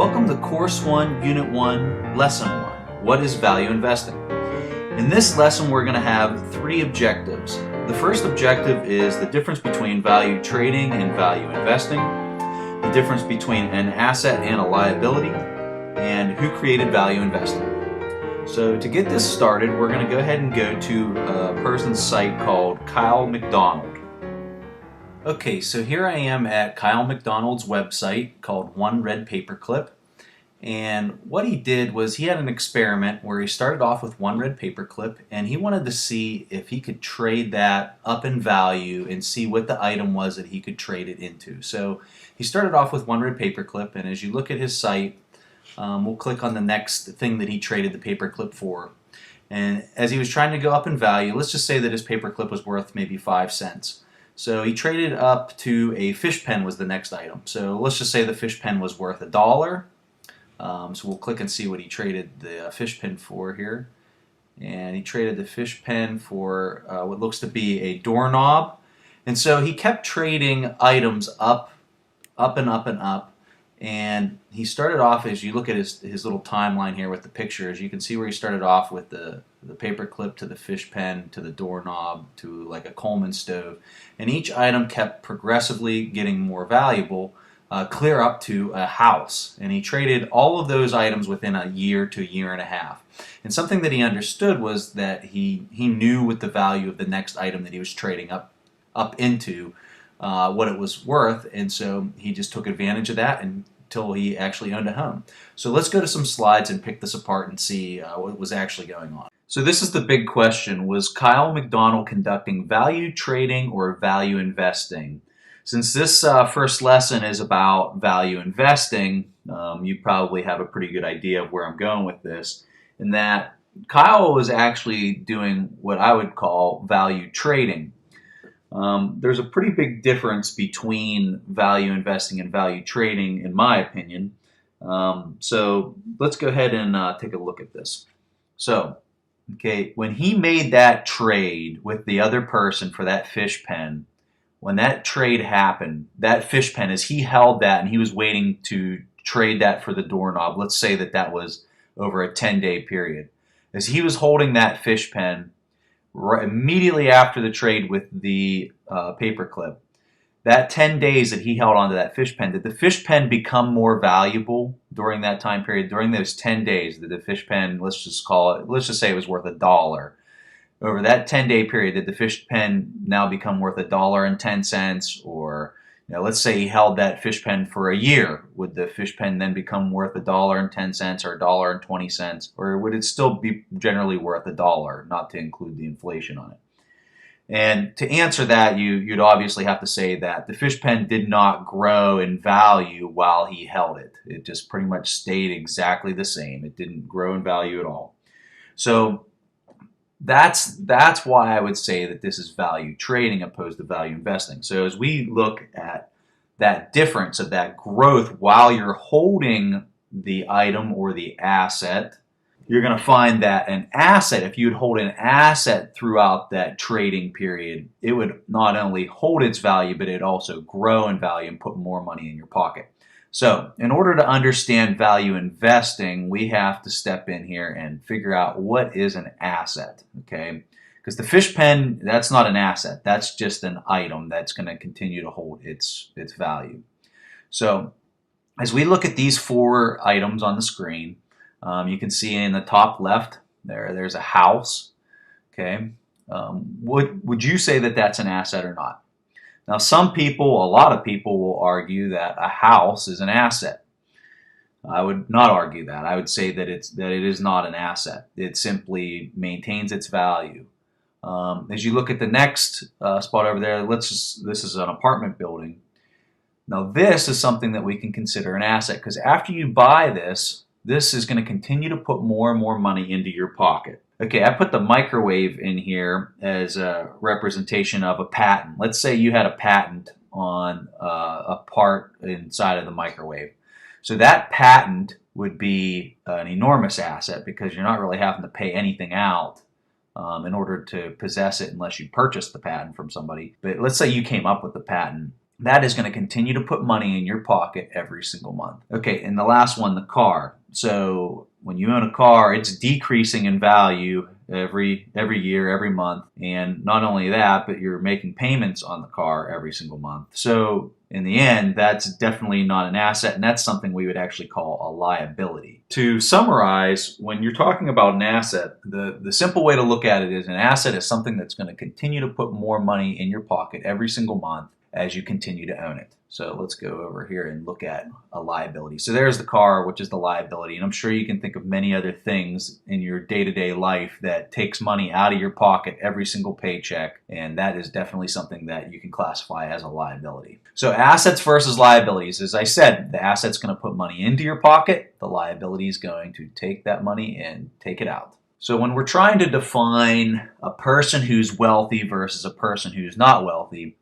Welcome to Course 1, Unit 1, Lesson 1, What is Value Investing? In this lesson we're going to have three objectives. The first objective is the difference between value trading and value investing, the difference between an asset and a liability, and who created value investing. So to get this started, we're going to go ahead and go to a person's site called Kyle McDonald. Okay, so here I am at Kyle McDonald's website called One Red Paperclip, and what he did was he had an experiment where he started off with one red paperclip and he wanted to see if he could trade that up in value and see what the item was that he could trade it into. So he started off with one red paperclip, and as you look at his site, we'll click on the next thing that he traded the paperclip for. And as he was trying to go up in value, let's just say that his paperclip was worth maybe 5 cents. So he traded up to a fish pen was the next item. So let's just say the fish pen was worth $1. So we'll click and see what he traded the fish pen for here. And he traded the fish pen for what looks to be a doorknob. And so he kept trading items up and up and up. And he started off, as you look at his little timeline here with the pictures, you can see where he started off with the paper clip to the fish pen to the doorknob to like a Coleman stove. And each item kept progressively getting more valuable, clear up to a house. And he traded all of those items within a year to a year and a half. And something that he understood was that he knew what the value of the next item that he was trading up into, what it was worth, and so he just took advantage of that until he actually owned a home. So let's go to some slides and pick this apart and see what was actually going on. So this is the big question: was Kyle McDonald conducting value trading or value investing? Since this first lesson is about value investing, you probably have a pretty good idea of where I'm going with this, in that Kyle was actually doing what I would call value trading. There's a pretty big difference between value investing and value trading, in my opinion. So let's go ahead and take a look at this. So, okay, when he made that trade with the other person for that fish pen, when that trade happened, that fish pen, as he held that and he was waiting to trade that for the doorknob, let's say that that was over a 10-day period. As he was holding that fish pen, immediately after the trade with the paperclip, that 10 days that he held onto that fish pen, did the fish pen become more valuable during that time period? During those 10 days, did the fish pen, let's just say it was worth $1. Over that 10-day period, did the fish pen now become worth $1.10? Or, let's say he held that fish pen for a year. Would the fish pen then become worth $1.10 or $1.20? Or would it still be generally worth $1, not to include the inflation on it? And to answer that, you'd obviously have to say that the fish pen did not grow in value while he held it. It just pretty much stayed exactly the same. It didn't grow in value at all. So that's why I would say that this is value trading opposed to value investing. So as we look at that difference of that growth while you're holding the item or the asset, you're going to find that an asset, if you'd hold an asset throughout that trading period, it would not only hold its value, but it'd also grow in value and put more money in your pocket. So in order to understand value investing, we have to step in here and figure out what is an asset, okay? Because the fish pen, that's not an asset. That's just an item that's going to continue to hold its value. So as we look at these four items on the screen, you can see in the top left there's a house, okay? Would you say that that's an asset or not? Now, a lot of people will argue that a house is an asset. I would not argue that. I would say that it is not an asset. It simply maintains its value. As you look at the next spot over there, this is an apartment building. Now, this is something that we can consider an asset, because after you buy this is going to continue to put more and more money into your pocket. Okay, I put the microwave in here as a representation of a patent. Let's say you had a patent on a part inside of the microwave. So that patent would be an enormous asset, because you're not really having to pay anything out in order to possess it unless you purchase the patent from somebody. But let's say you came up with the patent. that is going to continue to put money in your pocket every single month. Okay, and the last one, the car. So when you own a car, it's decreasing in value every year, every month. And not only that, but you're making payments on the car every single month. So in the end, that's definitely not an asset, and that's something we would actually call a liability. To summarize, when you're talking about an asset, the simple way to look at it is an asset is something that's going to continue to put more money in your pocket every single month as you continue to own it. So let's go over here and look at a liability. So there's the car, which is the liability. And I'm sure you can think of many other things in your day-to-day life that takes money out of your pocket every single paycheck. And that is definitely something that you can classify as a liability. So assets versus liabilities. As I said, the asset's going to put money into your pocket. The liability is going to take that money and take it out. So when we're trying to define a person who's wealthy versus a person who's not wealthy,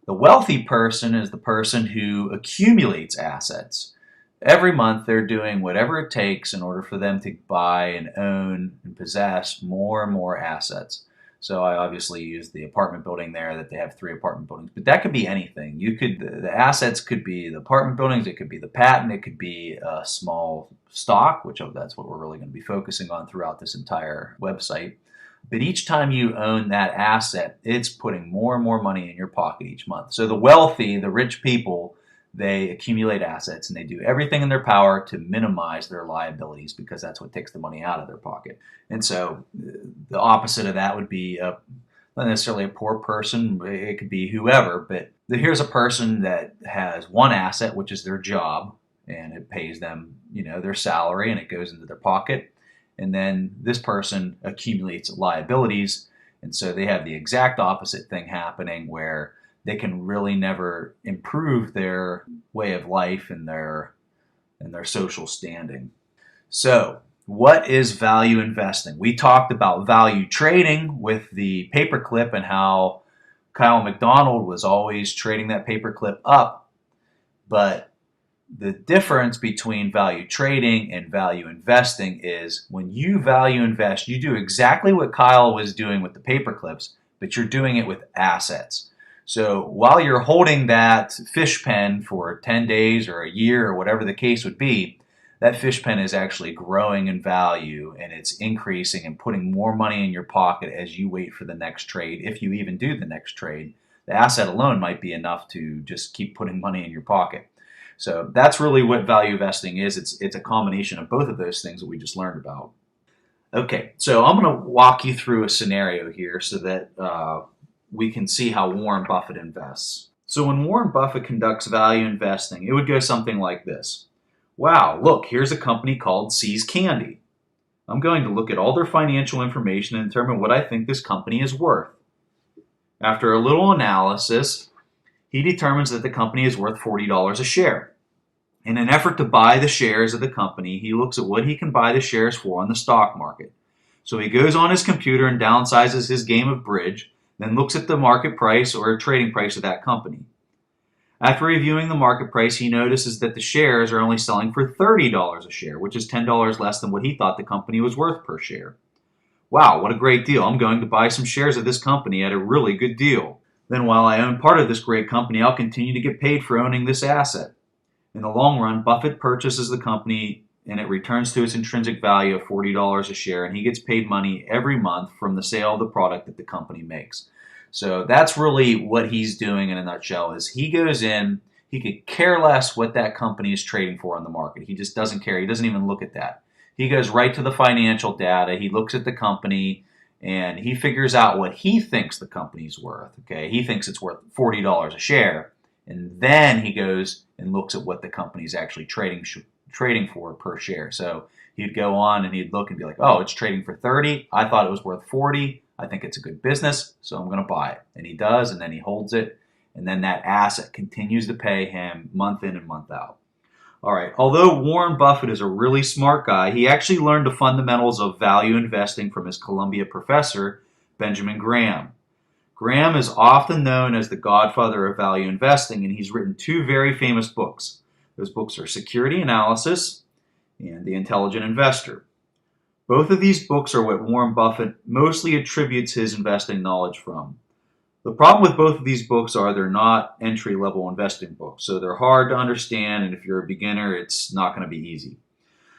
the wealthy person is the person who accumulates assets. Every month they're doing whatever it takes in order for them to buy and own and possess more and more assets. So I obviously use the apartment building there, that they have 3 apartment buildings, but that could be anything. The assets could be the apartment buildings, it could be the patent, it could be a small stock, which that's what we're really going to be focusing on throughout this entire website. But each time you own that asset, it's putting more and more money in your pocket each month. So the wealthy, the rich people, they accumulate assets and they do everything in their power to minimize their liabilities because that's what takes the money out of their pocket. And so the opposite of that would be not necessarily a poor person. It could be whoever. But here's a person that has one asset, which is their job, and it pays them, their salary, and it goes into their pocket. And then this person accumulates liabilities, and so they have the exact opposite thing happening where they can really never improve their way of life and their social standing. So what is value investing? We talked about value trading with the paperclip and how Kyle McDonald was always trading that paperclip up, but the difference between value trading and value investing is when you value invest, you do exactly what Kyle was doing with the paper clips, but you're doing it with assets. So while you're holding that fish pen for 10 days or a year or whatever the case would be, that fish pen is actually growing in value and it's increasing and putting more money in your pocket as you wait for the next trade. If you even do the next trade, the asset alone might be enough to just keep putting money in your pocket. So that's really what value investing is. It's a combination of both of those things that we just learned about. Okay, so I'm going to walk you through a scenario here so that we can see how Warren Buffett invests. So when Warren Buffett conducts value investing, it would go something like this. Wow, look, here's a company called See's Candy. I'm going to look at all their financial information and determine what I think this company is worth. After a little analysis, he determines that the company is worth $40 a share. In an effort to buy the shares of the company, he looks at what he can buy the shares for on the stock market. So he goes on his computer and downsizes his game of bridge, then looks at the market price or trading price of that company. After reviewing the market price, he notices that the shares are only selling for $30 a share, which is $10 less than what he thought the company was worth per share. Wow, what a great deal. I'm going to buy some shares of this company at a really good deal. Then while I own part of this great company, I'll continue to get paid for owning this asset. In the long run, Buffett purchases the company and it returns to its intrinsic value of $40 a share, and he gets paid money every month from the sale of the product that the company makes. So that's really what he's doing in a nutshell, is he goes in, he could care less what that company is trading for on the market. He just doesn't care. He doesn't even look at that. He goes right to the financial data. He looks at the company and he figures out what he thinks the company's worth. Okay, he thinks it's worth $40 a share. And then he goes and looks at what the company's actually trading for per share. So he'd go on and he'd look and be like, oh, it's trading for 30. I thought it was worth 40. I think it's a good business, so I'm going to buy it. And he does, and then he holds it. And then that asset continues to pay him month in and month out. All right, although Warren Buffett is a really smart guy, he actually learned the fundamentals of value investing from his Columbia professor, Benjamin Graham. Graham is often known as the godfather of value investing, and he's written 2 very famous books. Those books are Security Analysis and The Intelligent Investor. Both of these books are what Warren Buffett mostly attributes his investing knowledge from. The problem with both of these books are they're not entry-level investing books, so they're hard to understand, and if you're a beginner, it's not going to be easy.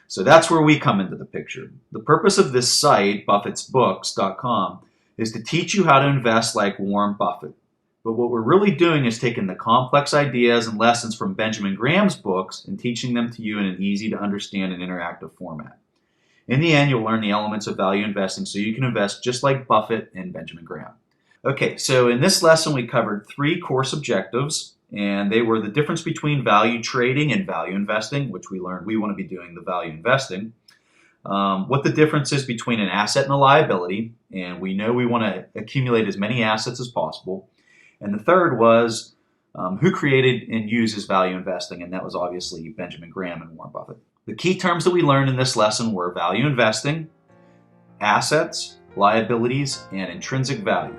So that's where we come into the picture. The purpose of this site, buffettsbooks.com, is to teach you how to invest like Warren Buffett. But what we're really doing is taking the complex ideas and lessons from Benjamin Graham's books and teaching them to you in an easy to understand and interactive format. In the end, you'll learn the elements of value investing so you can invest just like Buffett and Benjamin Graham. Okay, so in this lesson we covered 3 course objectives, and they were the difference between value trading and value investing, which we learned we want to be doing the value investing. What the difference is between an asset and a liability, and we know we want to accumulate as many assets as possible. And the third was who created and uses value investing, and that was obviously Benjamin Graham and Warren Buffett. The key terms that we learned in this lesson were value investing, assets, liabilities, and intrinsic value.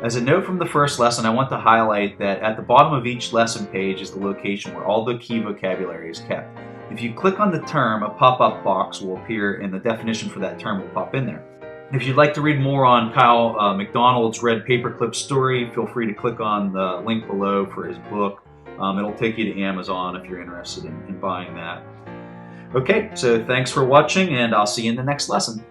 As a note from the first lesson, I want to highlight that at the bottom of each lesson page is the location where all the key vocabulary is kept. If you click on the term, a pop-up box will appear and the definition for that term will pop in there. If you'd like to read more on Kyle McDonald's Red Paperclip story, feel free to click on the link below for his book. It'll take you to Amazon if you're interested in buying that. Okay, so thanks for watching, and I'll see you in the next lesson.